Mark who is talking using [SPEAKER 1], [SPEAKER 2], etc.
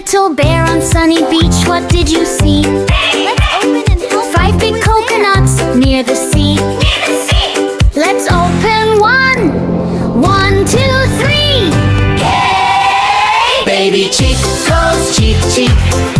[SPEAKER 1] little bear on sunny beach, what did you see? Let's open and help. 5 big coconuts near the sea. Let's open one. 1, 2, 3. Yay! Baby chick goes cheep cheep.